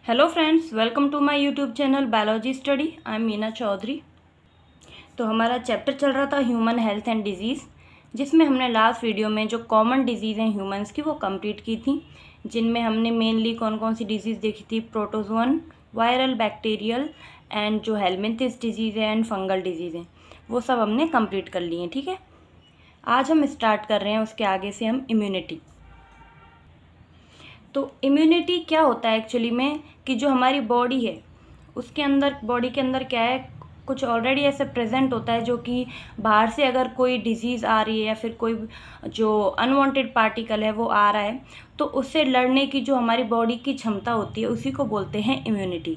Hello friends, welcome to my YouTube channel biology study. I am Meena Chaudhary. तो हमारा chapter चल रहा था ह्यूमन हेल्थ एंड डिजीज़, जिसमें हमने लास्ट वीडियो में जो कॉमन डिजीज़ हैं ह्यूमंस की वो कंप्लीट की थी, जिनमें हमने मेनली कौन कौन सी डिजीज़ देखी थी। प्रोटोजोअन, वायरल, बैक्टीरियल एंड जो हेलमिंथिस डिजीज़ है एंड फंगल डिजीज़ हैं, वो सब हमने कंप्लीट कर लिए हैं। ठीक है, आज हम स्टार्ट कर रहे हैं उसके आगे से हम इम्यूनिटी। तो इम्यूनिटी क्या होता है एक्चुअली में, कि जो हमारी बॉडी है उसके अंदर, बॉडी के अंदर क्या है, कुछ ऑलरेडी ऐसे प्रेजेंट होता है जो कि बाहर से अगर कोई डिजीज़ आ रही है या फिर कोई जो अनवांटेड पार्टिकल है वो आ रहा है, तो उससे लड़ने की जो हमारी बॉडी की क्षमता होती है उसी को बोलते हैं इम्यूनिटी।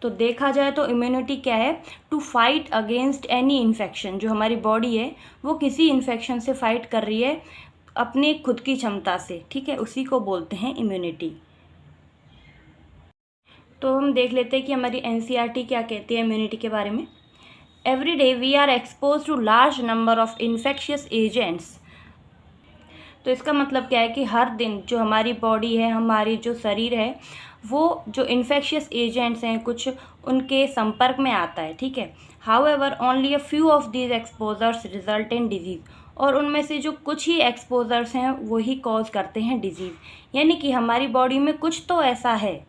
तो देखा जाए तो इम्यूनिटी क्या है, to fight against any infection. जो हमारी बॉडी है वो किसी इन्फेक्शन से फाइट कर रही है अपने खुद की क्षमता से, ठीक है, उसी को बोलते हैं इम्यूनिटी। तो हम देख लेते हैं कि हमारी एनसीईआरटी क्या कहती है इम्यूनिटी के बारे में। Every day we are expose to large number of infectious agents. तो इसका मतलब क्या है कि हर दिन जो हमारी बॉडी है, हमारी जो शरीर है, वो जो इन्फेक्शियस एजेंट्स हैं कुछ उनके संपर्क में आता है। ठीक है, however only a few of these exposures result in disease. और उनमें से जो कुछ ही एक्सपोजर्स हैं वही कॉज करते हैं डिजीज़। यानी कि हमारी बॉडी में कुछ तो ऐसा है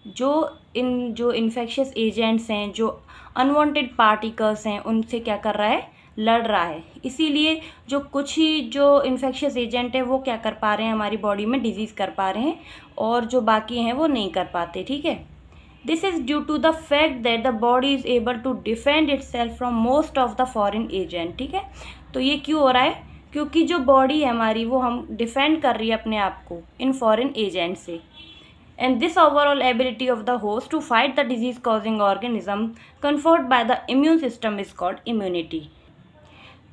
जो इन्फेक्शियस एजेंट्स हैं, जो अनवांटेड पार्टिकल्स हैं, उनसे क्या कर रहा है, लड़ रहा है। इसीलिए जो कुछ ही जो इन्फेक्शियस एजेंट है वो क्या कर पा रहे हैं, हमारी बॉडी में डिजीज़ कर पा रहे हैं, और जो बाकी हैं वो नहीं कर पाते। ठीक है, this is due to the fact that the body is able to defend itself from most of the foreign agent. ठीक है, तो ये क्यों हो रहा है, क्योंकि जो बॉडी है हमारी वो हम डिफेंड कर रही है अपने आप को इन फॉरेन एजेंट से। And this overall ability of the host to fight the disease causing organism conferred by the immune system is called immunity।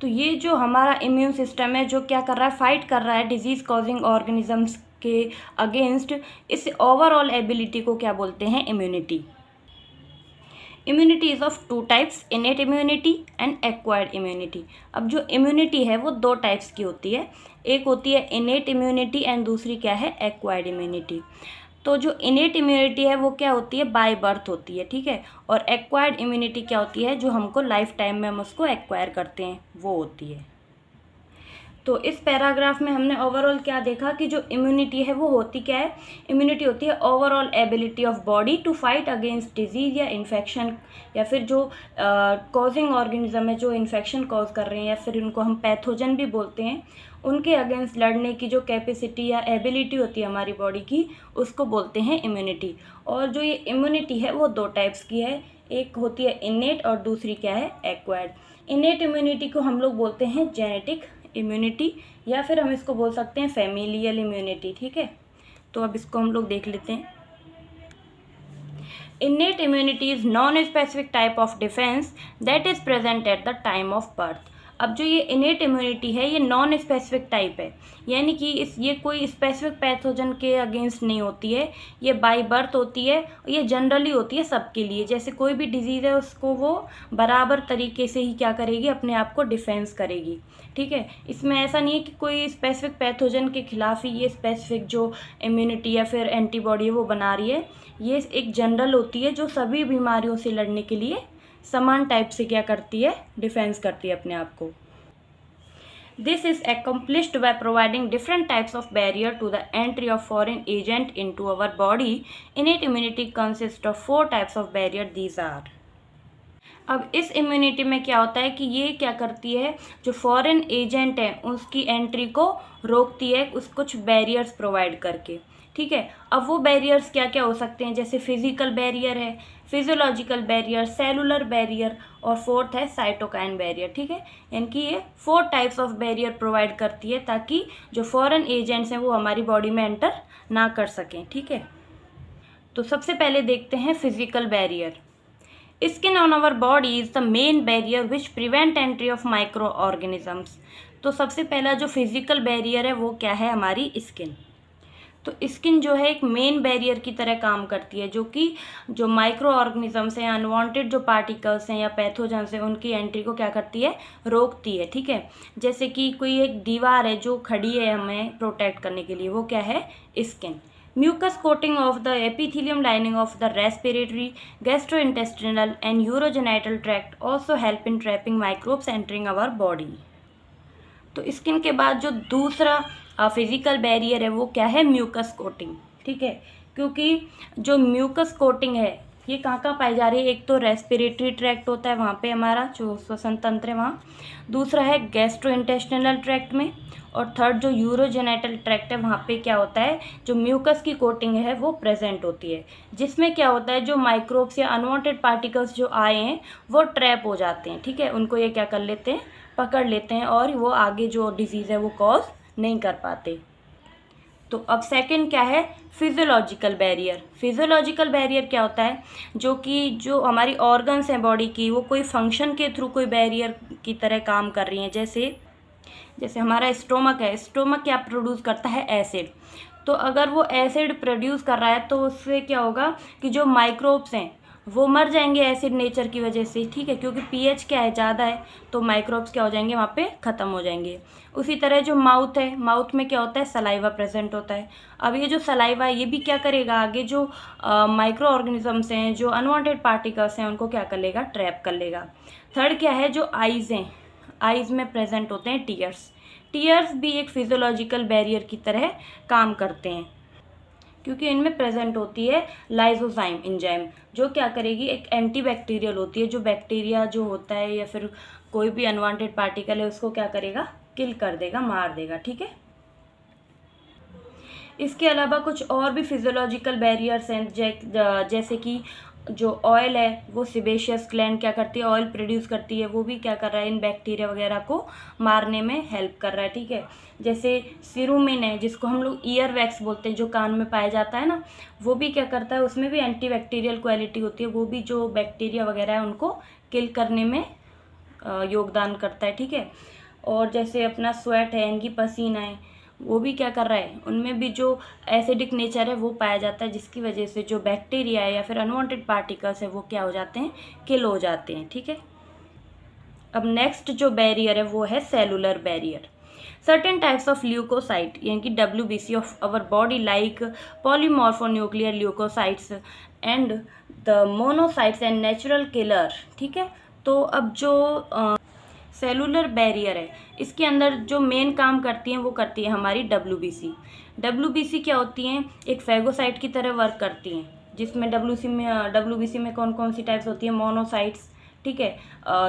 तो ये जो हमारा इम्यून सिस्टम है जो क्या कर रहा है, फाइट कर रहा है डिजीज़ कॉजिंग ऑर्गेनिजम्स के अगेंस्ट, इस ओवरऑल एबिलिटी को क्या बोलते हैं, immunity. Immunity is of two types, innate immunity and acquired immunity. अब जो इम्यूनिटी है वो दो टाइप्स की होती है, एक होती है इनेट इम्यूनिटी एंड दूसरी क्या है, एक्वायर्ड इम्यूनिटी। तो जो इनेट इम्यूनिटी है वो क्या होती है, बाय बर्थ होती है। ठीक है, और एक्वायर्ड इम्यूनिटी क्या होती है, जो हमको लाइफ टाइम में हम उसको एक्वायर करते हैं, वो होती है। तो इस पैराग्राफ में हमने ओवरऑल क्या देखा कि जो इम्यूनिटी है वो होती क्या है, इम्यूनिटी होती है overall ability of body to fight against disease या इन्फेक्शन, या फिर जो कॉजिंग ऑर्गेनिज्म है जो इन्फेक्शन कॉज कर रहे हैं, या फिर उनको हम पैथोजन भी बोलते हैं, उनके अगेंस्ट लड़ने की जो कैपेसिटी या एबिलिटी होती है हमारी बॉडी की, उसको बोलते हैं इम्यूनिटी। और जो ये इम्यूनिटी है वो दो टाइप्स की है, एक होती है इनेट और दूसरी क्या है, एक्वायर्ड। इनेट इम्यूनिटी को हम लोग बोलते हैं जेनेटिक इम्यूनिटी, या फिर हम इसको बोल सकते हैं फैमिलियल इम्यूनिटी। ठीक है, तो अब इसको हम लोग देख लेते हैं। Innate immunity is non specific type of defence that is present at the time of birth. अब जो ये इनेट इम्यूनिटी है ये नॉन स्पेसिफिक टाइप है, यानी कि ये कोई स्पेसिफिक पैथोजन के अगेंस्ट नहीं होती है, ये बाय बर्थ होती है, ये जनरली होती है सबके लिए। जैसे कोई भी डिजीज़ है उसको वो बराबर तरीके से ही क्या करेगी, अपने आप को डिफेंस करेगी। ठीक है, इसमें ऐसा नहीं है कि कोई स्पेसिफिक पैथोजन के खिलाफ ही ये स्पेसिफिक जो इम्यूनिटी या फिर एंटीबॉडी है वो बना रही है। ये एक जनरल होती है जो सभी बीमारियों से लड़ने के लिए समान टाइप से क्या करती है, डिफेंस करती है अपने आप को। This is accomplished by providing different types of barrier to the entry of foreign agent into our body. Innate immunity consists of 4 types of barrier. These are। अब इस इम्यूनिटी में क्या होता है कि ये क्या करती है, जो फॉरेन एजेंट है उसकी एंट्री को रोकती है कुछ बैरियर्स प्रोवाइड करके। ठीक है, अब वो बैरियर्स क्या क्या हो सकते हैं, जैसे फिजिकल बैरियर है, फिजियोलॉजिकल बैरियर, सेलुलर बैरियर, और फोर्थ है साइटोकाइन बैरियर। ठीक है, यानी कि ये 4 टाइप्स ऑफ बैरियर प्रोवाइड करती है ताकि जो फॉरेन एजेंट्स हैं वो हमारी बॉडी में एंटर ना कर सकें। ठीक है, तो सबसे पहले देखते हैं physical barrier. Skin on our body is the main barrier which prevent entry of microorganisms. तो सबसे पहला जो फिजिकल बैरियर है वो क्या है, हमारी स्किन। तो स्किन जो है एक मेन बैरियर की तरह काम करती है, जो कि जो माइक्रो ऑर्गेनिजम्स हैं, अनवांटेड जो पार्टिकल्स हैं या पैथोजेंस हैं, उनकी एंट्री को क्या करती है, रोकती है। ठीक है, जैसे कि कोई एक दीवार है जो खड़ी है हमें प्रोटेक्ट करने के लिए, वो क्या है, skin. Mucus coating of the epithelium lining of the respiratory, gastrointestinal and urogenital tract also help in trapping microbes entering our body. तो स्किन के बाद जो दूसरा फिजिकल बैरियर है वो क्या है, म्यूकस कोटिंग, ठीक है। क्योंकि जो म्यूकस कोटिंग है ये कहाँ कहाँ पाई जा रही है, एक तो रेस्पिरेटरी ट्रैक्ट होता है वहाँ पे हमारा जो श्वसन तंत्र है वहाँ, दूसरा है गैस्ट्रोइंटेस्टिनल ट्रैक्ट में, और थर्ड जो यूरोजेनेटल ट्रैक्ट है वहाँ पे क्या होता है, जो म्यूकस की कोटिंग है वो प्रेजेंट होती है, जिसमें क्या होता है जो माइक्रोब्स या अनवांटेड पार्टिकल्स जो आए हैं वो ट्रैप हो जाते हैं, ठीक है। उनको ये क्या कर लेते हैं, पकड़ लेते हैं, और वो आगे जो डिजीज़ है वो कॉज नहीं कर पाते। तो अब सेकंड क्या है, फिजियोलॉजिकल बैरियर। फिजियोलॉजिकल बैरियर क्या होता है, जो कि जो हमारी ऑर्गन्स हैं बॉडी की वो कोई फंक्शन के थ्रू कोई बैरियर की तरह काम कर रही हैं। जैसे हमारा स्टोमक है, स्टोमक क्या प्रोड्यूस करता है, एसिड। तो अगर वो एसिड प्रोड्यूस कर रहा है तो उससे क्या होगा कि जो माइक्रोब्स हैं वो मर जाएंगे एसिड नेचर की वजह से, ठीक है, क्योंकि पीएच क्या है, ज़्यादा है, तो माइक्रोब्स क्या हो जाएंगे, वहाँ पे ख़त्म हो जाएंगे। उसी तरह जो माउथ है, माउथ में क्या होता है, सलाइवा प्रेजेंट होता है। अब ये जो सलाइवा है ये भी क्या करेगा, आगे जो माइक्रो ऑर्गेनिजम्स हैं, जो अनवांटेड पार्टिकल्स हैं, उनको क्या कर लेगा, ट्रैप कर लेगा। थर्ड क्या है, जो आइज़ हैं, आइज़ में प्रेजेंट होते हैं टीयर्स। टीयर्स भी एक फिजियोलॉजिकल बैरियर की तरह काम करते हैं, क्योंकि इनमें प्रेजेंट होती है लाइसोजाइम एंजाइम, जो क्या करेगी, एक एंटीबैक्टीरियल होती है, जो बैक्टीरिया जो होता है या फिर कोई भी अनवांटेड पार्टिकल है उसको क्या करेगा, किल कर देगा, मार देगा, ठीक है। इसके अलावा कुछ और भी फिजियोलॉजिकल बैरियर्स हैं, जैसे कि जो ऑयल है वो सिबेशियस ग्लैंड क्या करती है, ऑयल प्रोड्यूस करती है, वो भी क्या कर रहा है, इन बैक्टीरिया वगैरह को मारने में हेल्प कर रहा है, ठीक है। जैसे सिरुमिन है, जिसको हम लोग ईयर वैक्स बोलते हैं, जो कान में पाया जाता है ना, वो भी क्या करता है, उसमें भी एंटीबैक्टीरियल क्वालिटी होती है, वो भी जो बैक्टीरिया वगैरह है उनको किल करने में योगदान करता है, ठीक है। और जैसे अपना स्वेट है, इनकी पसीना है, वो भी क्या कर रहा है, उनमें भी जो एसिडिक नेचर है वो पाया जाता है, जिसकी वजह से जो बैक्टीरिया है या फिर अनवांटेड पार्टिकल्स है वो क्या हो जाते हैं, किल हो जाते हैं, ठीक है। अब नेक्स्ट जो बैरियर है वो है cellular barrier. Certain types of leukocyte यानी कि WBC of our body like polymorphonuclear leukocytes and the monocytes and natural killer, ठीक है। तो अब जो सेलुलर बैरियर है इसके अंदर जो मेन काम करती हैं वो करती है हमारी WBC क्या होती हैं, एक फैगोसाइट की तरह वर्क करती हैं, जिसमें WBC में कौन कौन सी टाइप्स होती हैं, मोनोसाइट्स, ठीक है,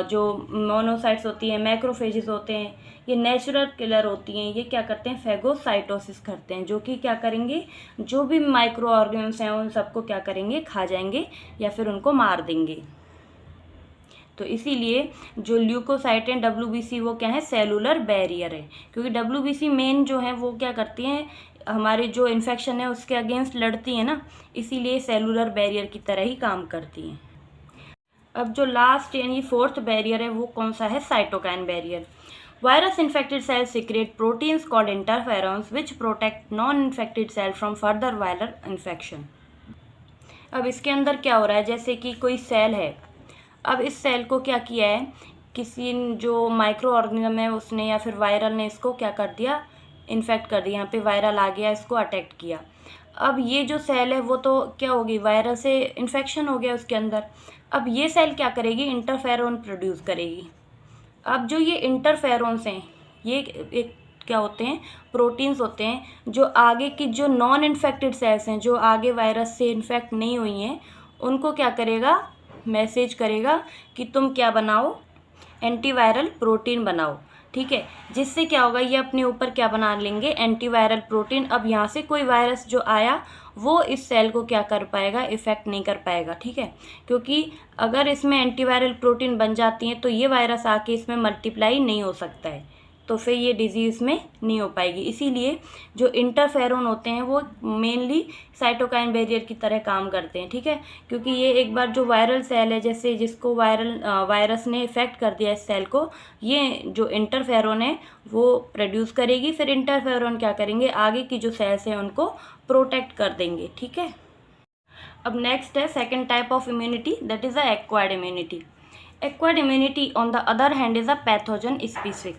जो मोनोसाइट्स होती हैं, मैक्रोफेजेस होते हैं, ये नेचुरल किलर होती हैं, ये क्या करते हैं, फैगोसाइटोसिस करते हैं, जो कि क्या करेंगे, जो भी माइक्रो ऑर्गेनिज्म हैं उन सबको क्या करेंगे, खा जाएंगे या फिर उनको मार देंगे। तो इसीलिए जो ल्यूकोसाइट हैं WBC वो क्या है, सेलुलर बैरियर है, क्योंकि WBC मेन जो है वो क्या करती हैं, हमारे जो इन्फेक्शन है उसके अगेंस्ट लड़ती है ना, इसीलिए सेलुलर बैरियर की तरह ही काम करती हैं। अब जो लास्ट यानी फोर्थ बैरियर है वो कौन सा है, cytokine barrier. Virus infected cell secrete proteins called interferons which protect non infected cell from further viral infection. अब इसके अंदर क्या हो रहा है, जैसे कि कोई सेल है, अब इस सेल को क्या किया है, किसी जो माइक्रो ऑर्गेनिज्म है उसने या फिर वायरल ने इसको क्या कर दिया, इन्फेक्ट कर दिया, यहाँ पे वायरल आ गया, इसको अटैक किया। अब ये जो सेल है वो तो क्या होगी, वायरस से इन्फेक्शन हो गया उसके अंदर। अब ये सेल क्या करेगी, इंटरफेरोन प्रोड्यूस करेगी। अब जो ये इंटरफेरोन्स हैं ये एक क्या होते हैं, प्रोटीन्स होते हैं, जो आगे की जो नॉन इन्फेक्टेड सेल्स हैं, जो आगे वायरस से इन्फेक्ट नहीं हुई हैं, उनको क्या करेगा, मैसेज करेगा कि तुम क्या बनाओ, एंटीवायरल प्रोटीन बनाओ, ठीक है। जिससे क्या होगा, ये अपने ऊपर क्या बना लेंगे, एंटीवायरल प्रोटीन। अब यहाँ से कोई वायरस जो आया वो इस सेल को क्या कर पाएगा, इफेक्ट नहीं कर पाएगा, ठीक है, क्योंकि अगर इसमें एंटीवायरल प्रोटीन बन जाती हैं तो ये वायरस आके इसमें मल्टीप्लाई नहीं हो सकता है, तो फिर ये डिजीज़ में नहीं हो पाएगी। इसीलिए जो इंटरफेरोन होते हैं वो मेनली साइटोकाइन बैरियर की तरह काम करते हैं, ठीक है, क्योंकि ये एक बार जो वायरल सेल है, जैसे जिसको वायरस ने इफेक्ट कर दिया इस सेल को, ये जो इंटरफेरोन है वो प्रोड्यूस करेगी, फिर इंटरफेरोन क्या करेंगे, आगे की जो सेल्स हैं उनको प्रोटेक्ट कर देंगे, ठीक है। अब नेक्स्ट है second type of immunity, that is the acquired immunity. Acquired immunity on the other hand is a pathogen specific.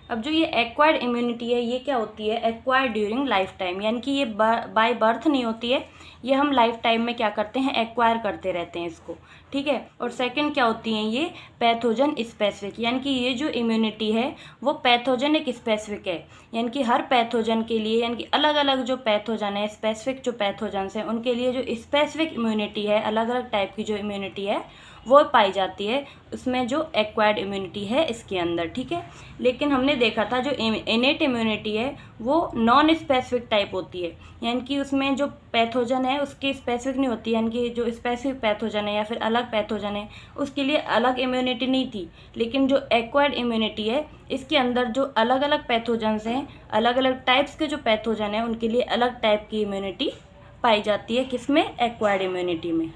अब जो ये एक्वायर्ड इम्यूनिटी है ये क्या होती है, एक्वायर्ड ड्यूरिंग लाइफ टाइम, यानी कि ये बाय बर्थ नहीं होती है, ये हम लाइफ टाइम में क्या करते हैं, एक्वायर करते रहते हैं इसको, ठीक है। और सेकंड क्या होती हैं ये, पैथोजन स्पेसिफिक, यानी कि ये जो इम्यूनिटी है वो पैथोजेनिक स्पेसिफिक है, यानी कि हर पैथोजन के लिए, यानी कि अलग अलग जो पैथोजन है, स्पेसिफिक जो पैथोजन्स हैं उनके लिए जो स्पेसिफिक इम्यूनिटी है, अलग अलग टाइप की जो इम्यूनिटी है वो पाई जाती है उसमें जो एक्वायर्ड इम्यूनिटी है इसके अंदर, ठीक है। लेकिन हमने देखा था जो इनेट इम्यूनिटी है वो नॉन स्पेसिफिक टाइप होती है, यानी कि उसमें जो पैथोजन है उसकी स्पेसिफिक नहीं होती, यानी कि जो स्पेसिफिक पैथोजन है या फिर अलग पैथोजन है उसके लिए अलग इम्यूनिटी नहीं थी। लेकिन जो एक्वायर्ड इम्यूनिटी है इसके अंदर जो अलग अलग पैथोजन्स हैं, अलग अलग टाइप्स के जो पैथोजन हैं उनके लिए अलग टाइप की इम्यूनिटी पाई जाती है, किसमें, एक्वायर्ड इम्यूनिटी में।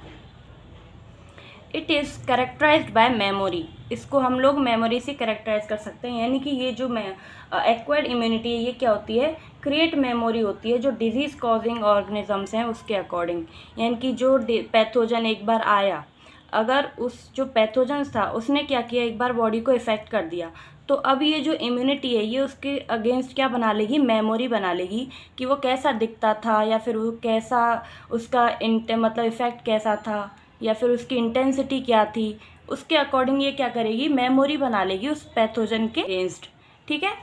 It is characterised bye memory, इसको हम लोग मेमोरी से करेक्टराइज कर सकते हैं, यानी कि ये जो एक्वायर्ड इम्यूनिटी है ये क्या होती है, क्रिएट मेमोरी होती है जो डिजीज़ कॉजिंग ऑर्गेनिजम्स हैं उसके अकॉर्डिंग, यानी कि जो पैथोजन एक बार आया, अगर उस जो पैथोजन था उसने क्या किया, एक बार बॉडी को इफ़ेक्ट कर दिया, तो अब ये जो इम्यूनिटी है ये उसके अगेंस्ट क्या बना लेगी, मेमोरी बना लेगी कि वो कैसा दिखता था या फिर वो कैसा उसका मतलब इफ़ेक्ट कैसा था या फिर उसकी इंटेंसिटी क्या थी, उसके अकॉर्डिंग ये क्या करेगी, मेमोरी बना लेगी उस पैथोजन के अगेंस्ट, ठीक है।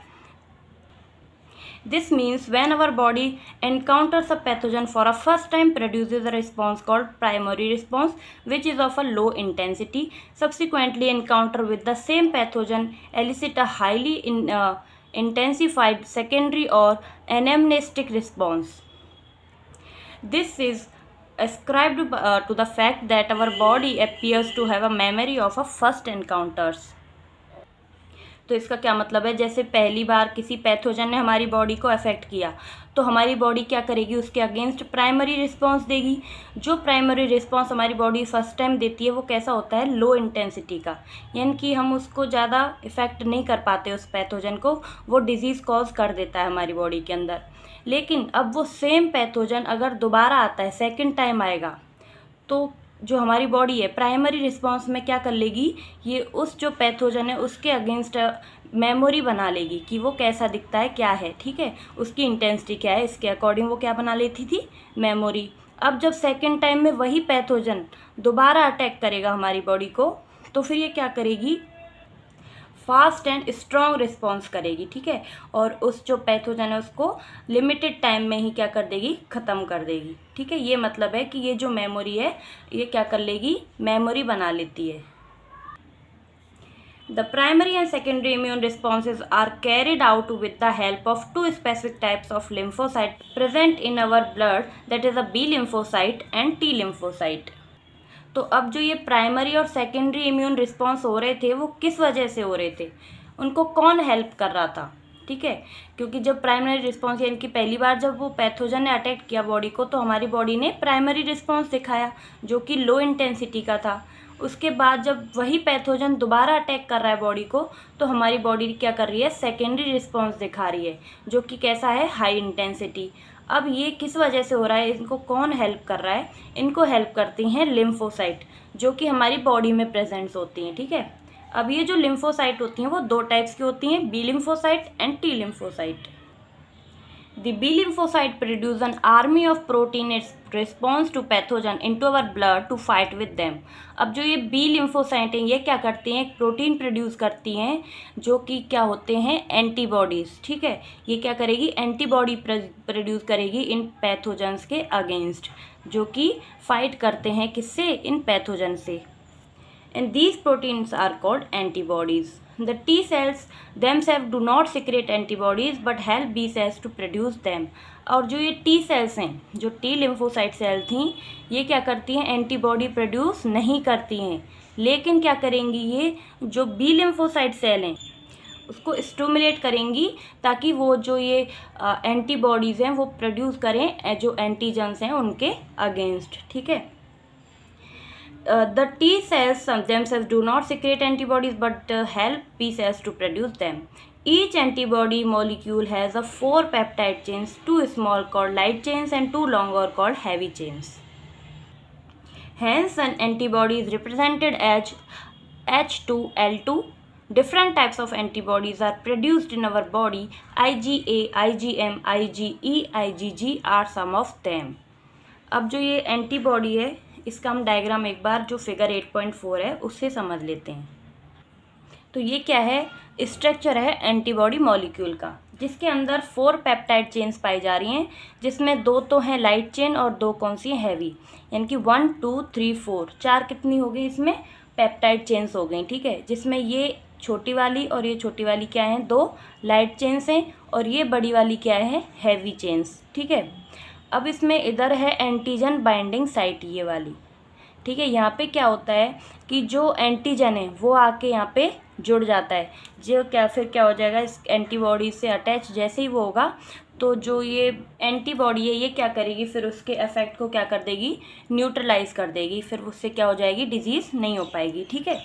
This means when our body encounters a pathogen for a first time produces a response called primary response which is of a low intensity, subsequently encounter with the same pathogen elicit a highly intensified secondary or anamnestic response. This is ascribed to the fact that our body appears to have a memory of a first encounters. तो इसका क्या मतलब है, जैसे पहली बार किसी pathogen ने हमारी बॉडी को अफेक्ट किया तो हमारी बॉडी क्या करेगी, उसके अगेंस्ट प्राइमरी रिस्पांस देगी। जो प्राइमरी रिस्पांस हमारी बॉडी फर्स्ट टाइम देती है वो कैसा होता है, लो इंटेंसिटी का, यानी कि हम उसको ज़्यादा इफ़ेक्ट नहीं कर पाते उस पैथोजन को, वो डिजीज़ कॉज कर देता है हमारी बॉडी के अंदर। लेकिन अब वो सेम पैथोजन अगर दोबारा आता है, सेकेंड टाइम आएगा, तो जो हमारी बॉडी है प्राइमरी रिस्पांस में क्या कर लेगी, ये उस जो पैथोजन है उसके अगेंस्ट मेमोरी बना लेगी कि वो कैसा दिखता है, क्या है, ठीक है, उसकी इंटेंसिटी क्या है, इसके अकॉर्डिंग वो क्या बना लेती थी, मेमोरी। अब जब सेकेंड टाइम में वही पैथोजन दोबारा अटैक करेगा हमारी बॉडी को, तो फिर ये क्या करेगी, फास्ट एंड स्ट्रॉन्ग रिस्पॉन्स करेगी, ठीक है, और उस जो पैथोजन है उसको लिमिटेड टाइम में ही क्या कर देगी, ख़त्म कर देगी, ठीक है। ये मतलब है कि ये जो मेमोरी है ये क्या कर लेगी, मेमोरी बना लेती है। The primary and secondary immune responses are carried out with the help of two specific types of lymphocyte present in our blood, that is a B lymphocyte and T lymphocyte. तो अब जो ये primary और secondary immune response हो रहे थे वो किस वजह से हो रहे थे, उनको कौन हेल्प कर रहा था, ठीक है, क्योंकि जब प्राइमरी रिस्पॉन्स यानी कि पहली बार जब वो पैथोजन ने अटैक किया बॉडी को तो हमारी बॉडी ने प्राइमरी रिस्पॉन्स दिखाया जो कि लो इंटेंसिटी का था। उसके बाद जब वही पैथोजन दोबारा अटैक कर रहा है बॉडी को तो हमारी बॉडी क्या कर रही है, सेकेंडरी रिस्पॉन्स दिखा रही है जो कि कैसा है, हाई इंटेंसिटी। अब ये किस वजह से हो रहा है, इनको कौन हेल्प कर रहा है, इनको हेल्प करती हैं लिम्फोसाइट जो कि हमारी बॉडी में प्रेजेंट्स होती हैं, ठीक है। अब ये जो लिम्फोसाइट होती हैं वो दो टाइप्स की होती हैं, B lymphocyte and T lymphocyte. The B lymphocyte produce an army of protein its response to pathogen into our blood to fight with them. अब जो ये B lymphocyte हैं ये क्या करती हैं, एक प्रोटीन प्रोड्यूस करती हैं जो कि क्या होते हैं, एंटीबॉडीज़, ठीक है। ये क्या करेगी, एंटीबॉडी प्रोड्यूस करेगी इन पैथोजेंस के अगेंस्ट जो कि फाइट करते हैं किससे, इन पैथोजन से। And these proteins are called antibodies. The T cells themselves do not secrete antibodies but help B cells to produce them. और जो ये T cells हैं, जो T lymphocyte सेल थी, ये क्या करती हैं, एंटीबॉडी प्रोड्यूस नहीं करती हैं, लेकिन क्या करेंगी, ये जो B lymphocyte सेल हैं उसको स्टिमुलेट करेंगी ताकि वो जो ये एंटीबॉडीज़ हैं वो प्रोड्यूस करें जो एंटीजन्स हैं उनके अगेंस्ट, ठीक है। The T cells themselves do not secrete antibodies but help B cells to produce them. Each antibody molecule has a 4 peptide chains, 2 small called light chains and 2 longer called heavy chains. Hence, an antibody is represented as H2L2 different types of antibodies are produced in our body. IgA, IgM, IgE, IgG are some of them. अब जो ये antibody है इसका हम diagram एक बार जो figure 8.4 है उससे समझ लेते हैं। तो ये क्या है, स्ट्रक्चर है एंटीबॉडी मॉलिक्यूल का, जिसके अंदर 4 पेप्टाइड चेन्स पाई जा रही हैं, जिसमें 2 तो हैं लाइट चेन और 2 कौन सी हैं, हैवी। यानी कि 1 2 3 4 4 कितनी हो गई इसमें पेप्टाइड चेन्स हो गई, ठीक है। जिसमें ये छोटी वाली और ये छोटी वाली क्या हैं, 2 लाइट चेन्स हैं, और ये बड़ी वाली क्या है, हैवी चेन्स, ठीक है। अब इसमें इधर है एंटीजन बाइंडिंग साइट, ये वाली, ठीक है। यहाँ पे क्या होता है कि जो एंटीजन है वो आके यहाँ पे जुड़ जाता है, जो क्या फिर क्या हो जाएगा, इस एंटीबॉडी से अटैच जैसे ही वो होगा तो जो ये एंटीबॉडी है ये क्या करेगी, फिर उसके इफेक्ट को क्या कर देगी, न्यूट्रलाइज कर देगी, फिर उससे क्या हो जाएगी, डिजीज़ नहीं हो पाएगी, ठीक है।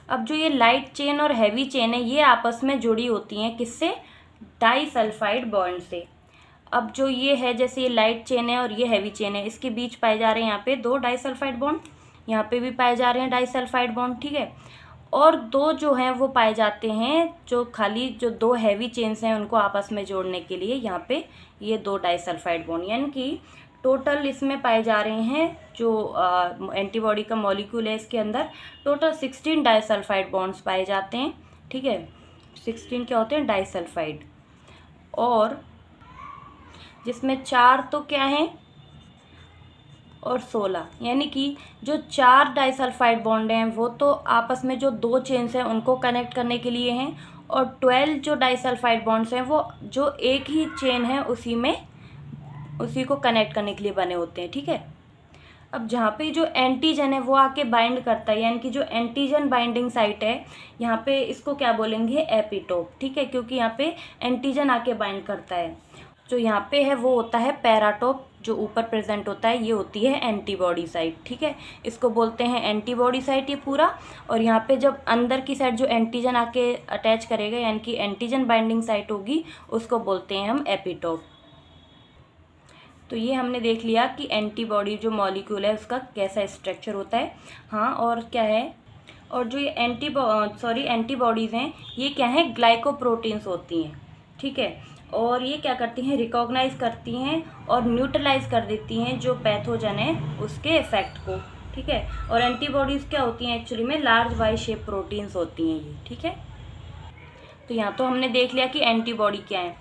अब जो ये लाइट चेन और हैवी चेन है ये आपस में जुड़ी होती हैं किससे, डाइसल्फाइड बॉन्ड से। अब जो ये है, जैसे ये लाइट चेन है और ये हैवी चेन है, इसके बीच पाए जा रहे हैं यहाँ पे 2 डाइसल्फाइड बॉन्ड, यहाँ पे भी पाए जा रहे हैं डाइसल्फाइड बॉन्ड, ठीक है। और 2 जो हैं वो पाए जाते हैं जो खाली जो 2 हैवी चेन्स हैं उनको आपस में जोड़ने के लिए, यहाँ पे ये 2 डाइसल्फाइड बॉन्ड, यानी कि टोटल इसमें पाए जा रहे हैं जो एंटीबॉडी का मॉलिक्यूल है इसके अंदर टोटल 16 डाइसल्फाइड बॉन्ड्स पाए जाते हैं, ठीक है। 16 क्या होते हैं, डाइसल्फाइड, और जिसमें 4 तो क्या हैं और 16, यानी कि जो 4 डाइसल्फाइड बॉन्ड हैं वो तो आपस में जो 2 चेन्स हैं उनको कनेक्ट करने के लिए हैं, और 12 जो डाइसल्फाइड बॉन्ड्स हैं वो जो एक ही चेन है उसी को कनेक्ट करने के लिए बने होते हैं, ठीक है। अब जहाँ पे जो एंटीजन है वो आके बाइंड करता है, यानी कि जो एंटीजन बाइंडिंग साइट है यहाँ पे इसको क्या बोलेंगे, एपिटोप, ठीक है, क्योंकि यहाँ पे एंटीजन आके बाइंड करता है। जो यहाँ पे है वो होता है पैराटोप, जो ऊपर प्रेजेंट होता है ये होती है एंटीबॉडी साइट, ठीक है। इसको बोलते हैं एंटीबॉडी साइट ये पूरा, और यहाँ पे जब अंदर की साइड जो एंटीजन आके अटैच करेगा यानी कि एंटीजन बाइंडिंग साइट होगी उसको बोलते हैं हम एपिटोप। तो ये हमने देख लिया कि एंटीबॉडी जो मॉलिक्यूल है उसका कैसा स्ट्रक्चर होता है। हाँ, और क्या है, और जो ये एंटीबॉडीज़ हैं ये क्या है, ग्लाइकोप्रोटीन्स होती हैं, ठीक है। और ये क्या करती हैं, रिकॉग्नाइज करती हैं और न्यूट्रलाइज कर देती हैं जो पैथोजन है उसके इफेक्ट को, ठीक है। और एंटीबॉडीज़ क्या होती हैं, एक्चुअली में लार्ज वाई शेप प्रोटीन्स होती हैं ये, ठीक है। तो यहाँ तो हमने देख लिया कि एंटीबॉडी क्या है।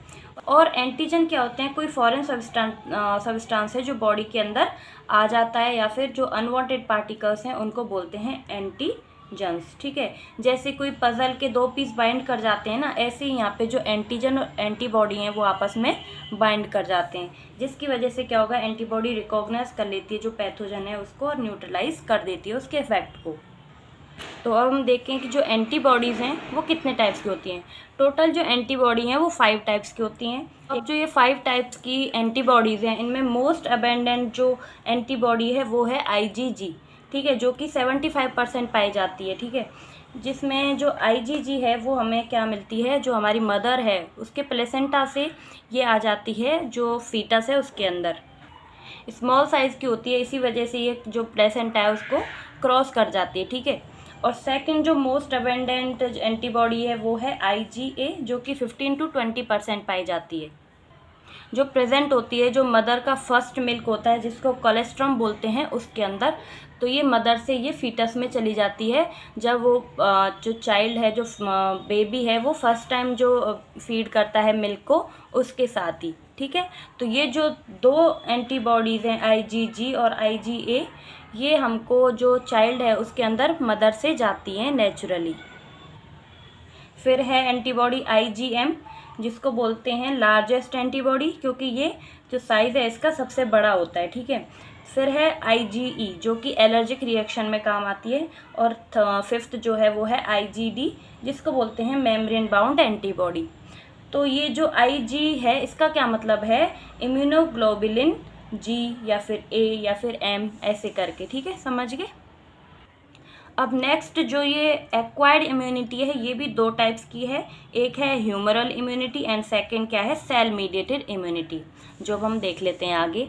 और एंटीजन क्या होते हैं, कोई फॉरेन सब्सटेंस है जो बॉडी के अंदर आ जाता है, या फिर जो अनवांटेड पार्टिकल्स हैं उनको बोलते हैं एंटीजन्स, ठीक है। जैसे कोई पजल के 2 पीस बाइंड कर जाते हैं ना, ऐसे ही यहाँ पे जो एंटीजन और एंटीबॉडी हैं वो आपस में बाइंड कर जाते हैं, जिसकी वजह से क्या होगा, एंटीबॉडी रिकॉग्नाइज कर लेती है जो पैथोजन है उसको और न्यूट्रलाइज कर देती है उसके इफेक्ट को। तो अब हम देखें कि जो एंटीबॉडीज़ हैं वो कितने टाइप्स की होती हैं। टोटल जो एंटीबॉडी हैं वो 5 टाइप्स की होती हैं। अब जो ये 5 टाइप्स की एंटीबॉडीज़ हैं इनमें मोस्ट अबेंडेंट जो एंटीबॉडी है वो है IgG, ठीक है, जो कि 75% पाई जाती है, ठीक है। जिसमें जो IgG है वो हमें क्या मिलती है, जो हमारी मदर है उसके प्लेसेंटा से ये आ जाती है, जो फीटस है उसके अंदर स्मॉल साइज़ की होती है, इसी वजह से ये जो प्लेसेंटा है उसको क्रॉस कर जाती है, ठीक है। और सेकंड जो मोस्ट अबेंडेंट एंटीबॉडी है वो है IgA, जो कि 15 to 20% पाई जाती है, जो प्रेजेंट होती है जो मदर का फर्स्ट मिल्क होता है जिसको कोलेस्ट्रम बोलते हैं उसके अंदर। तो ये मदर से ये फीटस में चली जाती है जब वो जो चाइल्ड है, जो बेबी है, वो फर्स्ट टाइम जो फीड करता है मिल्क को उसके साथ ही, ठीक है। तो ये जो 2 एंटीबॉडीज़ हैं IgG और IgA, ये हमको जो चाइल्ड है उसके अंदर मदर से जाती हैं नेचुरली। फिर है एंटीबॉडी IgM, जिसको बोलते हैं लार्जेस्ट एंटीबॉडी, क्योंकि ये जो साइज़ है इसका सबसे बड़ा होता है, ठीक है। फिर है IgE, जो कि एलर्जिक रिएक्शन में काम आती है। और 5th जो है वो है IgD, जिसको बोलते हैं मेम्ब्रेन बाउंड एंटीबॉडी। तो ये जो IG है इसका क्या मतलब है, इम्यूनोग्लोबुलिन G या फिर A या फिर M ऐसे करके, ठीक है, समझ गए। अब नेक्स्ट जो ये एक्वायर्ड इम्यूनिटी है ये भी 2 टाइप्स की है, एक है ह्यूमरल इम्यूनिटी एंड सेकंड क्या है, सेल मीडिएटेड इम्यूनिटी, जो अब हम देख लेते हैं आगे।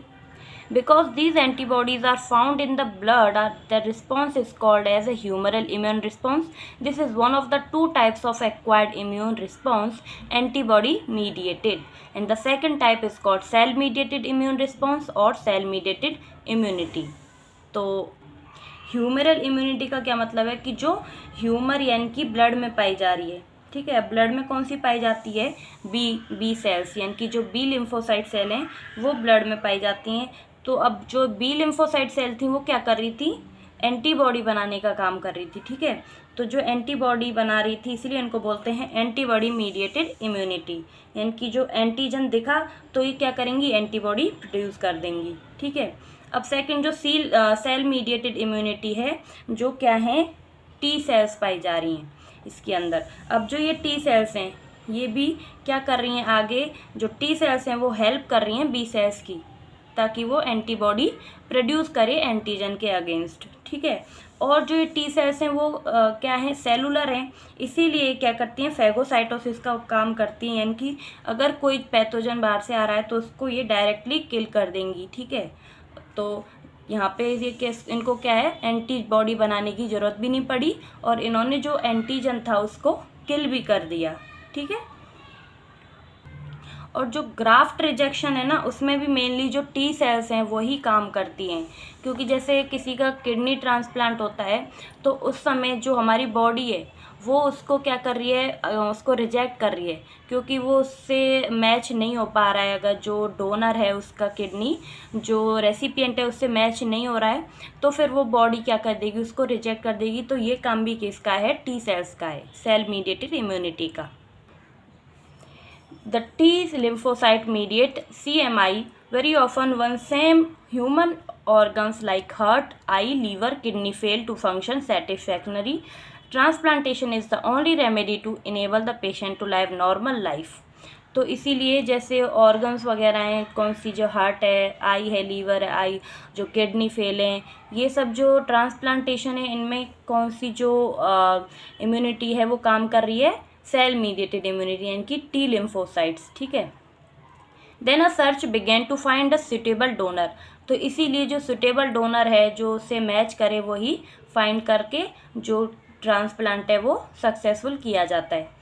Because these antibodies are found in the blood, the response is called as a humoral immune response. This is one of the two types of acquired immune response, antibody mediated. And the second type is called cell mediated immune response or cell mediated immunity. तो humoral immunity का क्या मतलब है कि जो humour यानी कि blood में पाई जा रही है, ठीक है। ब्लड में कौन सी पाई जाती है? बी सेल्स, यानी कि जो बी लिम्फोसाइट सेल हैं वो ब्लड में पाई जाती हैं। तो अब जो बी लिम्फोसाइट सेल थी वो क्या कर रही थी? एंटीबॉडी बनाने का काम कर रही थी, ठीक है। तो जो एंटीबॉडी बना रही थी, इसलिए इनको बोलते हैं एंटीबॉडी मीडिएटेड इम्यूनिटी, यानी कि जो एंटीजन दिखा तो ये क्या करेंगी? एंटीबॉडी प्रोड्यूस कर देंगी, ठीक है। अब सेकंड जो सेल मीडिएटेड इम्यूनिटी है, जो क्या है? टी सेल्स पाई जा रही हैं इसके अंदर। अब जो ये टी सेल्स हैं ये भी क्या कर रही हैं? आगे जो टी सेल्स हैं वो हेल्प कर रही हैं बी सेल्स की, ताकि वो एंटीबॉडी प्रोड्यूस करे एंटीजन के अगेंस्ट, ठीक है। और जो ये टी सेल्स हैं वो क्या है? सेलुलर हैं, इसीलिए क्या करती हैं? फैगोसाइटोसिस का काम करती हैं, यानी कि अगर कोई पैथोजन बाहर से आ रहा है तो उसको ये डायरेक्टली किल कर देंगी, ठीक है। तो यहाँ पे ये केस इनको क्या है? एंटीबॉडी बनाने की ज़रूरत भी नहीं पड़ी और इन्होंने जो एंटीजन था उसको किल भी कर दिया, ठीक है। और जो ग्राफ्ट रिजेक्शन है ना, उसमें भी मेनली जो टी सेल्स हैं वही काम करती हैं, क्योंकि जैसे किसी का किडनी ट्रांसप्लांट होता है तो उस समय जो हमारी बॉडी है वो उसको क्या कर रही है? उसको रिजेक्ट कर रही है, क्योंकि वो उससे मैच नहीं हो पा रहा है। अगर जो डोनर है उसका किडनी, जो रेसिपिएंट है उससे मैच नहीं हो रहा है, तो फिर वो बॉडी क्या कर देगी? उसको रिजेक्ट कर देगी। तो ये काम भी किसका है? टी सेल्स का है, सेल मीडिएटेड इम्यूनिटी का। The T lymphocyte mediate CMI very often when same human organs like heart, eye, liver, kidney fail to function satisfactorily. Transplantation is the only remedy to enable the patient to live normal life. तो इसीलिए जैसे organs वगैरह हैं, कौन सी जो heart है, आई है, liver है, आई जो किडनी फेल हैं, ये सब जो ट्रांसप्लांटेशन है इनमें कौन सी जो इम्यूनिटी है वो काम कर रही है? सेल मीडिएटेड इम्यूनिटी, यानी कि टी लिम्फोसाइट्स, ठीक है। Then a search begin to find a suitable donor. तो इसीलिए जो सुटेबल डोनर है जो उससे मैच करे वही फाइंड करके जो ट्रांसप्लांट है वो सक्सेसफुल किया जाता है।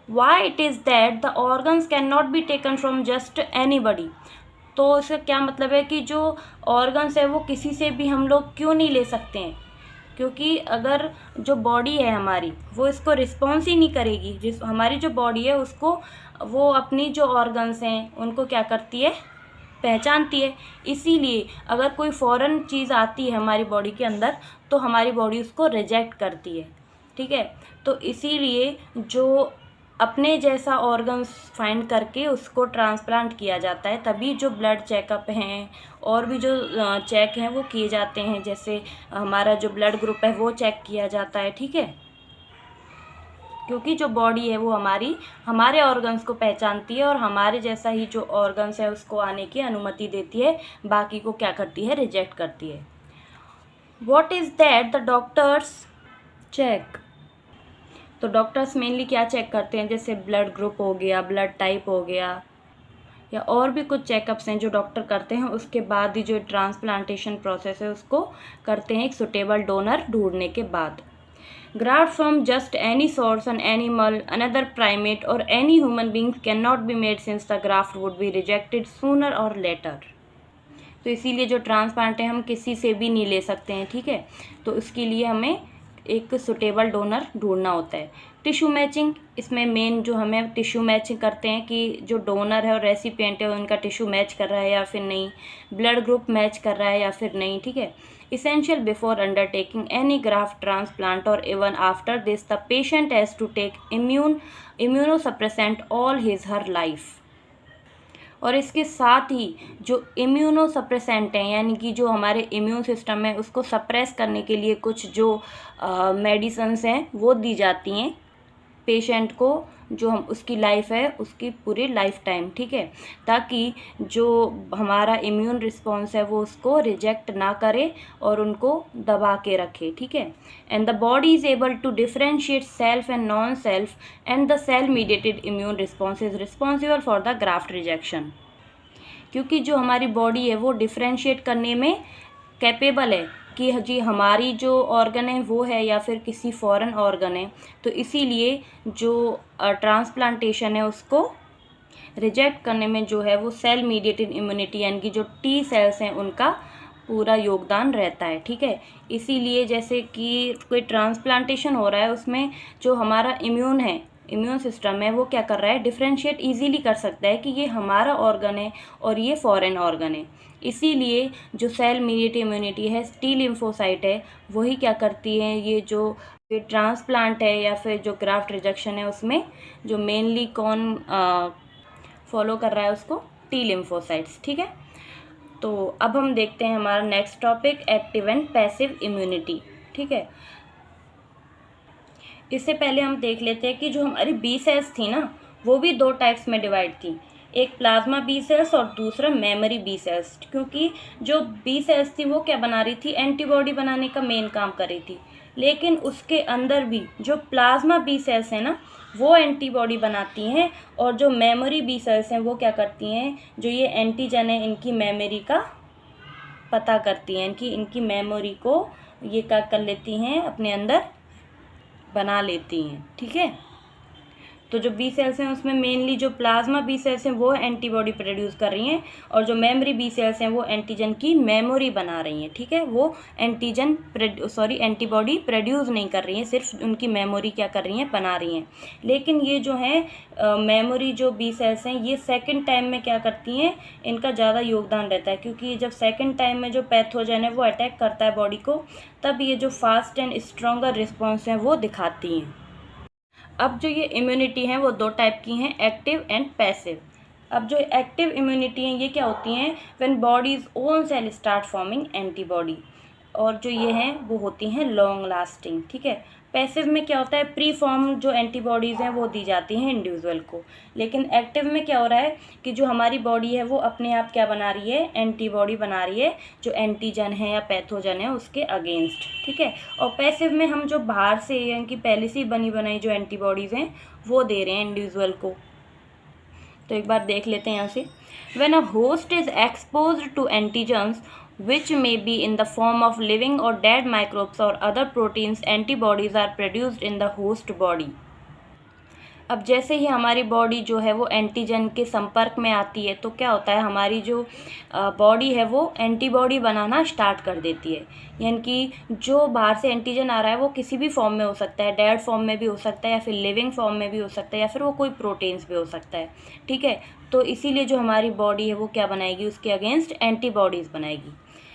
Why it is that the organs can not be taken from just anybody. तो इसका क्या मतलब है कि जो ऑर्गन्स है वो किसी से भी हम लोग क्यों नहीं ले सकते हैं? क्योंकि अगर जो बॉडी है हमारी वो इसको रिस्पॉन्स ही नहीं करेगी, जिस हमारी जो बॉडी है उसको वो अपनी जो ऑर्गन्स हैं उनको क्या करती है? पहचानती है। इसीलिए अगर कोई फॉरेन चीज़ आती है हमारी बॉडी के अंदर तो हमारी बॉडी उसको रिजेक्ट करती है, ठीक है। तो इसीलिए जो अपने जैसा ऑर्गन्स फाइंड करके उसको ट्रांसप्लांट किया जाता है, तभी जो ब्लड चेकअप हैं और भी जो चेक हैं वो किए जाते हैं। जैसे हमारा जो ब्लड ग्रुप है वो चेक किया जाता है, ठीक है। क्योंकि जो बॉडी है वो हमारे ऑर्गन्स को पहचानती है और हमारे जैसा ही जो ऑर्गन्स है उसको आने की अनुमति देती है, बाकी को क्या करती है? रिजेक्ट करती है। What is that the doctors check. तो डॉक्टर्स मेनली क्या चेक करते हैं? जैसे ब्लड ग्रुप हो गया, ब्लड टाइप हो गया, या और भी कुछ चेकअप्स हैं जो डॉक्टर करते हैं। उसके बाद ही जो ट्रांसप्लांटेशन प्रोसेस है उसको करते हैं एक सुटेबल डोनर ढूंढने के बाद। Graft from just any source, an animal, another primate or any human being can not be made since the graft would be rejected sooner or later. तो इसीलिए जो ट्रांसप्लांट है हम किसी से भी नहीं ले सकते हैं, ठीक है। तो इसके लिए हमें एक सुटेबल डोनर ढूंढना होता है। टिश्यू मैचिंग, इसमें मेन जो हमें टिश्यू मैचिंग करते हैं कि जो डोनर है और रेसिपिएंट है उनका टिश्यू मैच कर रहा है या फिर नहीं, ब्लड ग्रुप मैच कर रहा है या फिर नहीं, ठीक है। Essential before undertaking any graft transplant और even after this the patient has to take immunosuppressant all his her life. और इसके साथ ही जो इम्यूनोसप्रेसेंट हैं, यानी कि जो हमारे इम्यून सिस्टम है उसको सप्रेस करने के लिए कुछ जो मेडिसिन्स हैं वो दी जाती हैं पेशेंट को, जो हम उसकी लाइफ है उसकी पूरी लाइफ टाइम, ठीक है, ताकि जो हमारा इम्यून रिस्पॉन्स है वो उसको रिजेक्ट ना करे और उनको दबा के रखे, ठीक है। And the body is able to differentiate self and non self and the cell mediated immune response is responsible for the graft rejection. क्योंकि जो हमारी बॉडी है वो डिफ्रेंशिएट करने में कैपेबल है कि जी हमारी जो ऑर्गन है वो है या फिर किसी फॉरेन ऑर्गन है। तो इसीलिए जो ट्रांसप्लांटेशन है उसको रिजेक्ट करने में जो है वो सेल मीडिएटेड इम्यूनिटी यानी कि जो टी सेल्स हैं उनका पूरा योगदान रहता है। ठीक है, इसीलिए जैसे कि कोई ट्रांसप्लांटेशन हो रहा है उसमें जो हमारा इम्यून सिस्टम है वो क्या कर रहा है, डिफ्रेंशिएट इजीली कर सकता है कि ये हमारा ऑर्गन है और ये फॉरेन ऑर्गन है। इसीलिए जो सेल मीडिएटेड इम्यूनिटी है, टी लिम्फोसाइट है, वही क्या करती है, ये जो ट्रांसप्लांट है या फिर जो ग्राफ्ट रिजेक्शन है उसमें जो मेनली कौन फॉलो कर रहा है उसको, टी लिम्फोसाइट्स। ठीक है, तो अब हम देखते हैं हमारा next topic active and passive immunity. ठीक है, इससे पहले हम देख लेते हैं कि जो हमारी बी सेल्स थी ना वो भी दो टाइप्स में डिवाइड थी, एक प्लाज्मा बी सेल्स और दूसरा मेमोरी बी सेल्स। क्योंकि जो बी सेल्स थी वो क्या बना रही थी, एंटीबॉडी बनाने का मेन काम कर रही थी, लेकिन उसके अंदर भी जो प्लाज्मा बी सेल्स हैं ना वो एंटीबॉडी बनाती हैं, और जो मेमोरी बी सेल्स हैं वो क्या करती हैं, जो ये एंटीजन है इनकी मेमोरी का पता करती हैं, इनकी मेमोरी को ये क्या कर लेती हैं, अपने अंदर बना लेती हैं। ठीक है, तो जो बी सेल्स हैं उसमें मेनली जो प्लाज्मा बी सेल्स हैं वो एंटीबॉडी प्रोड्यूस कर रही हैं, और जो मेमोरी बी सेल्स हैं वो एंटीजन की मेमोरी बना रही हैं। ठीक है, वो एंटीबॉडी प्रोड्यूस नहीं कर रही हैं, सिर्फ उनकी मेमोरी क्या कर रही हैं, बना रही हैं। लेकिन ये जो है मेमोरी जो बी सेल्स हैं ये सेकेंड टाइम में क्या करती हैं, इनका ज़्यादा योगदान रहता है, क्योंकि जब सेकेंड टाइम में जो पैथोजन है वो अटैक करता है बॉडी को, तब ये जो फास्ट एंड स्ट्रॉन्गर रिस्पॉन्स हैं वो दिखाती हैं। अब जो ये इम्यूनिटी हैं वो दो टाइप की हैं, एक्टिव एंड पैसिव। अब जो एक्टिव इम्यूनिटी हैं ये क्या होती हैं, when bodies own cell start forming antibody, और जो ये हैं वो होती हैं लॉन्ग लास्टिंग। ठीक है, पैसिव में क्या होता है, प्री फॉर्म जो एंटीबॉडीज़ हैं वो दी जाती हैं इंडिविजुअल को, लेकिन एक्टिव में क्या हो रहा है कि जो हमारी बॉडी है वो अपने आप क्या बना रही है, एंटीबॉडी बना रही है जो एंटीजन है या पैथोजन है उसके अगेंस्ट। ठीक है, और पैसिव में हम जो बाहर से यानी कि पहले से ही बनी बनाई जो एंटीबॉडीज़ हैं वो दे रहे हैं इंडिविजुअल को। तो एक बार देख लेते हैं यहाँ से, when a host is exposed to antigens which may be in the form of living or dead microbes or other proteins, antibodies are produced in the host body। अब जैसे ही हमारी बॉडी जो है वो एंटीजन के संपर्क में आती है तो क्या होता है, हमारी जो बॉडी है वो एंटीबॉडी बनाना स्टार्ट कर देती है। यानी कि जो बाहर से एंटीजन आ रहा है वो किसी भी फॉर्म में हो सकता है, डेड फॉर्म में भी हो सकता है या फिर लिविंग फॉर्म में भी हो सकता है या फिर वो कोई प्रोटीन्स भी हो सकता है। ठीक है, तो इसीलिए जो हमारी बॉडी है वो क्या बनाएगी, उसके अगेंस्ट एंटीबॉडीज़ बनाएगी।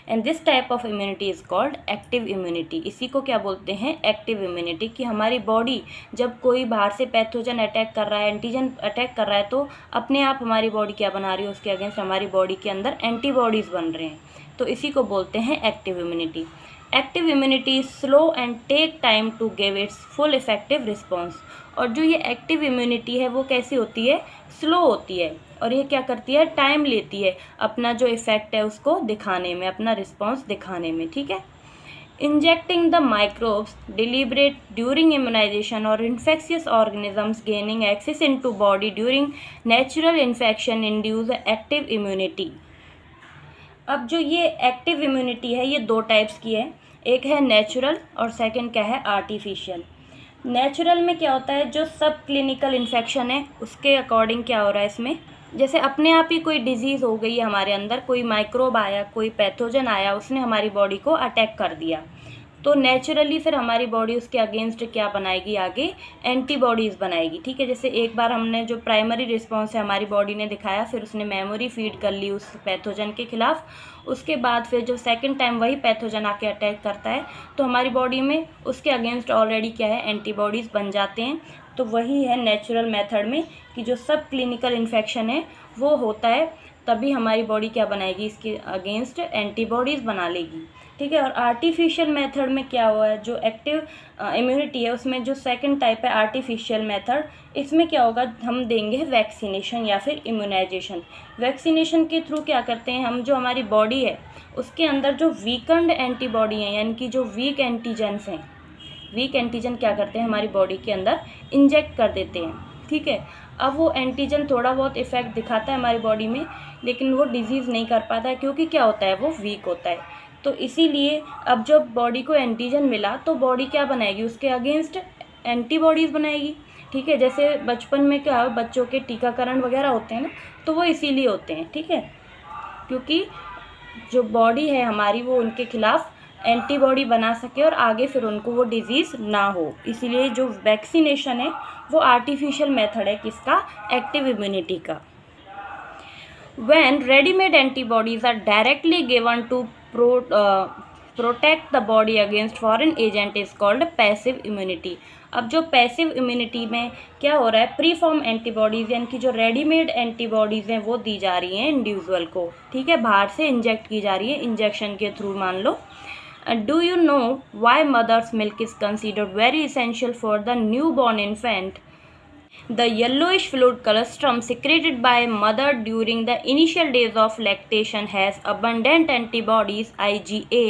And this type of immunity is called active immunity. इसी को क्या बोलते हैं, एक्टिव इम्यूनिटी। कि हमारी बॉडी जब कोई बाहर से पैथोजन अटैक कर रहा है, एंटीजन अटैक कर रहा है, तो अपने आप हमारी बॉडी क्या बना रही है, उसके अगेंस्ट हमारी बॉडी के अंदर एंटीबॉडीज़ बन रहे हैं, तो इसी को बोलते हैं active immunity. Active immunity is slow and take time to give its full effective response. और जो ये एक्टिव इम्यूनिटी है वो कैसी होती है, स्लो होती है, और ये क्या करती है, टाइम लेती है अपना जो इफ़ेक्ट है उसको दिखाने में, अपना रिस्पॉन्स दिखाने में। ठीक है, injecting the microbes deliberate during immunization और infectious organisms gaining access into body during natural infection induce active immunity. अब जो ये एक्टिव इम्यूनिटी है ये दो टाइप्स की है, एक है नेचुरल और सेकंड क्या है, आर्टिफिशियल। नेचुरल में क्या होता है, जो सब क्लिनिकल इन्फेक्शन है उसके अकॉर्डिंग क्या हो रहा है इसमें, जैसे अपने आप ही कोई डिजीज़ हो गई है हमारे अंदर, कोई माइक्रोब आया, कोई पैथोजन आया, उसने हमारी बॉडी को अटैक कर दिया, तो नेचुरली फिर हमारी बॉडी उसके अगेंस्ट क्या बनाएगी, आगे एंटीबॉडीज़ बनाएगी। ठीक है, जैसे एक बार हमने जो प्राइमरी रिस्पॉन्स है हमारी बॉडी ने दिखाया, फिर उसने मेमोरी फीड कर ली उस पैथोजन के खिलाफ, उसके बाद फिर जो सेकंड टाइम वही पैथोजन आके अटैक करता है तो हमारी बॉडी में उसके अगेंस्ट ऑलरेडी क्या है, एंटीबॉडीज़ बन जाते हैं। तो वही है नेचुरल मेथड में कि जो सब क्लिनिकल इन्फेक्शन है वो होता है तभी हमारी बॉडी क्या बनाएगी, इसके अगेंस्ट एंटीबॉडीज़ बना लेगी। ठीक है, और आर्टिफिशियल मेथड में क्या हुआ है, जो एक्टिव इम्यूनिटी है उसमें जो सेकंड टाइप है आर्टिफिशियल मेथड, इसमें क्या होगा, हम देंगे वैक्सीनेशन या फिर इम्यूनाइजेशन। वैक्सीनेशन के थ्रू क्या करते हैं हम, जो हमारी बॉडी है उसके अंदर जो वीकन्ड एंटीबॉडी हैं यानी कि जो वीक एंटीजन्स हैं, वीक एंटीजन क्या करते हैं हमारी बॉडी के अंदर इंजेक्ट कर देते हैं। ठीक है, अब वो एंटीजन थोड़ा बहुत इफ़ेक्ट दिखाता है हमारी बॉडी में, लेकिन वो डिजीज़ नहीं कर पाता है, क्योंकि क्या होता है, वो वीक होता है। तो इसीलिए अब जब बॉडी को एंटीजन मिला तो बॉडी क्या बनाएगी, उसके अगेंस्ट एंटीबॉडीज़ बनाएगी। ठीक है, जैसे बचपन में क्या बच्चों के टीकाकरण वगैरह होते हैं ना, तो वो इसीलिए होते हैं। ठीक है, क्योंकि जो बॉडी है हमारी वो उनके खिलाफ एंटीबॉडी बना सके और आगे फिर उनको वो डिजीज़ ना हो। इसीलिए जो वैक्सीनेशन है वो आर्टिफिशियल मेथड है किसका, एक्टिव इम्यूनिटी का। When ready-made antibodies are directly given to protect the body against foreign agent is called passive immunity। अब जो पैसिव इम्यूनिटी में क्या हो रहा है, प्री फॉर्म एंटीबॉडीज़ यानी कि जो रेडीमेड एंटीबॉडीज़ हैं वो दी जा रही हैं इंडिविजुअल को। ठीक है, बाहर से इंजेक्ट की जा रही है, इंजेक्शन के थ्रू मान लो। Do you know why mother's milk is considered very essential for the newborn infant? The yellowish fluid colostrum secreted by mother during the initial days of lactation has abundant antibodies IgA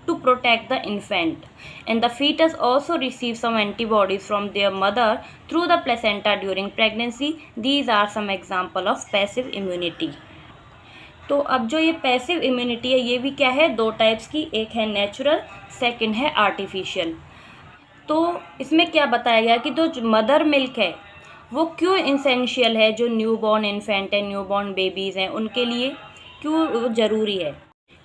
to protect the infant, and the fetus also receives some antibodies from their mother through the placenta during pregnancy. These are some example of passive immunity। तो अब जो ये passive immunity है ये भी क्या है, दो टाइप्स की, एक है नेचुरल, सेकंड है आर्टिफिशियल। तो इसमें क्या बताया गया कि जो मदर मिल्क है वो क्यों इसेंशियल है, जो न्यू बॉर्न इन्फेंट है, न्यू बॉर्न बेबीज़ हैं उनके लिए क्यों ज़रूरी है,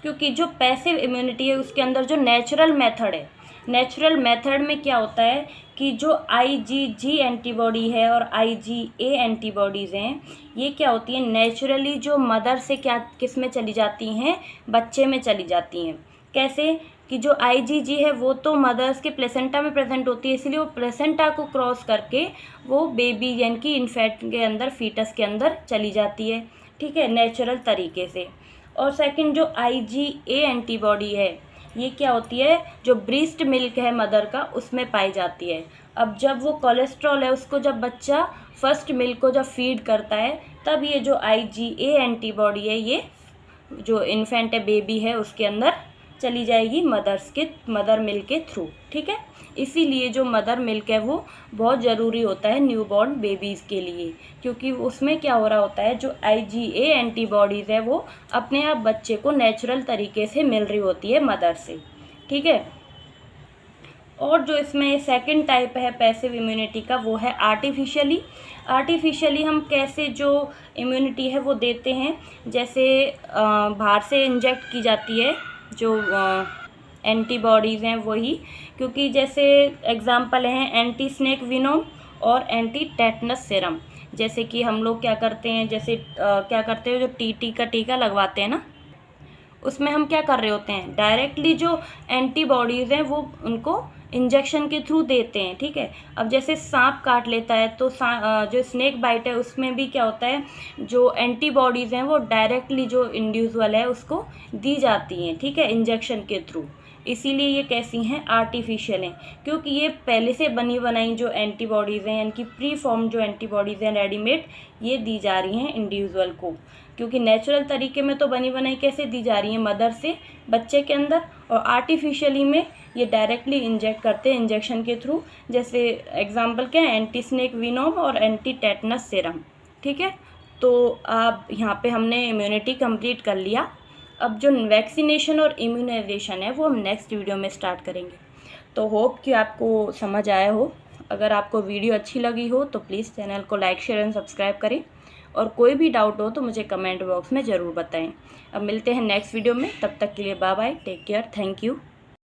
क्योंकि जो पैसिव इम्यूनिटी है उसके अंदर जो नेचुरल मेथड है, नेचुरल मेथड में क्या होता है कि जो IgG एंटीबॉडी है और IgA एंटीबॉडीज़ हैं ये क्या होती हैं, नेचुरली जो मदर से क्या किस में चली जाती हैं, बच्चे में चली जाती हैं। कैसे कि जो IgG है वो तो मदर्स के प्लेसेंटा में प्रेजेंट होती है, इसलिए वो प्लेसेंटा को क्रॉस करके वो बेबी यानी कि इन्फेंट के अंदर, फीटस के अंदर चली जाती है। ठीक है, नेचुरल तरीके से। और सेकंड जो IgA एंटीबॉडी है ये क्या होती है, जो ब्रेस्ट मिल्क है मदर का उसमें पाई जाती है। अब जब वो कोलेस्ट्रॉल है उसको जब बच्चा फर्स्ट मिल्क को जब फीड करता है तब ये जो IgA एंटीबॉडी है ये जो इन्फेंट है, बेबी है, उसके अंदर चली जाएगी मदर मिल्क के थ्रू। ठीक है, इसीलिए जो मदर मिल्क है वो बहुत ज़रूरी होता है न्यूबॉर्न बेबीज़ के लिए, क्योंकि उसमें क्या हो रहा होता है, जो IgA एंटीबॉडीज़ है वो अपने आप बच्चे को नेचुरल तरीके से मिल रही होती है मदर से। ठीक है, और जो इसमें सेकंड टाइप है पैसिव इम्यूनिटी का वो है आर्टिफिशियली। आर्टिफिशियली हम कैसे जो इम्यूनिटी है वो देते हैं, जैसे बाहर से इंजेक्ट की जाती है जो एंटीबॉडीज़ हैं वही, क्योंकि जैसे एग्जांपल हैं एंटी स्नेक विनोम और एंटी टेटनस सीरम। जैसे कि हम लोग क्या करते हैं, जैसे क्या करते हैं, जो TT का टीका लगवाते हैं ना, उसमें हम क्या कर रहे होते हैं, डायरेक्टली जो एंटीबॉडीज़ हैं वो उनको इंजेक्शन के थ्रू देते हैं। ठीक है, अब जैसे सांप काट लेता है तो जो स्नेक बाइट है उसमें भी क्या होता है, जो एंटीबॉडीज़ हैं वो डायरेक्टली जो इंडिविजुअल है उसको दी जाती हैं। ठीक है, इंजेक्शन के थ्रू। इसीलिए ये कैसी हैं, आर्टिफिशियल हैं, क्योंकि ये पहले से बनी बनाई जो एंटीबॉडीज़ हैं यानी कि प्री फॉर्म जो एंटीबॉडीज़ हैं रेडीमेड, ये दी जा रही हैं इंडिविजुअल को, क्योंकि नेचुरल तरीके में तो बनी बनाई कैसे दी जा रही हैं, मदर से बच्चे के अंदर, और आर्टिफिशियली में ये डायरेक्टली इंजेक्ट करते हैं इंजेक्शन के थ्रू। जैसे एग्जांपल क्या है, एंटी स्नेक विनोम और एंटी टेटनस सीरम। ठीक है, तो आप यहाँ पे हमने इम्यूनिटी कंप्लीट कर लिया। अब जो वैक्सीनेशन और इम्यूनाइजेशन है वो हम नेक्स्ट वीडियो में स्टार्ट करेंगे। तो होप कि आपको समझ आया हो। अगर आपको वीडियो अच्छी लगी हो तो प्लीज़ चैनल को लाइक, शेयर एंड सब्सक्राइब करें, और कोई भी डाउट हो तो मुझे कमेंट बॉक्स में ज़रूर बताएं। अब मिलते हैं नेक्स्ट वीडियो में, तब तक के लिए bye bye, take care, thank you.